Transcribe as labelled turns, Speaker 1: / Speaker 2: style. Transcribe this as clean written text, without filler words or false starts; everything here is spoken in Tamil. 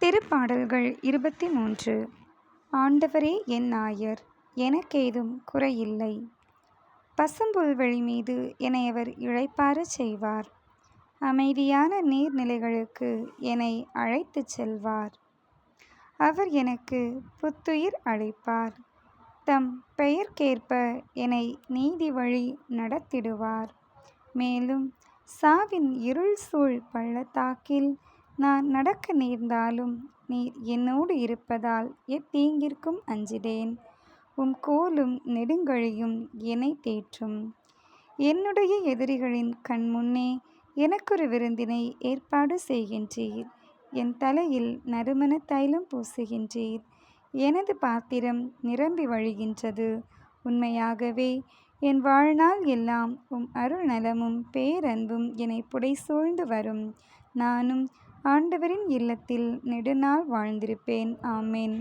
Speaker 1: திருப்பாடல்கள் 23. ஆண்டவரே என் நாயர், எனக்கேதும் குறையில்லை. பசும்புல்வெளி மீது என்னை அவர் இளைப்பாறச் செய்வார். அமைதியான நீர்நிலைகளுக்கு என்னை அழைத்துச் செல்வார். அவர் எனக்கு புத்துயிர் அளிப்பார். தம் பெயர்க்கேற்ப என்னை நீதி வழி நடத்திடுவார். மேலும் சாவின் இருள் சூழ் பள்ளத்தாக்கில் நான் நடக்க நேர்ந்தாலும் நீர் என்னோடு இருப்பதால் எத்தீங்கிற்கும் அஞ்சிடேன். உம் கோலும் நெடுங்கழியும் என்னை தேற்றும். என்னுடைய எதிரிகளின் கண்முன்னே எனக்கொரு விருந்தினை ஏற்பாடு செய்கின்றீர். என் தலையில் நறுமண தைலம் பூசுகின்றீர். எனது பாத்திரம் நிரம்பி வழிகின்றது. உண்மையாகவே என் வாழ்நாள் எல்லாம் உம் அருள் நலமும் பேரன்பும் என்னை புடைசூழ்ந்து வரும். நானும் ஆண்டவரின் இல்லத்தில் நெடுநாள் வாழ்ந்திருப்பேன். ஆமென்.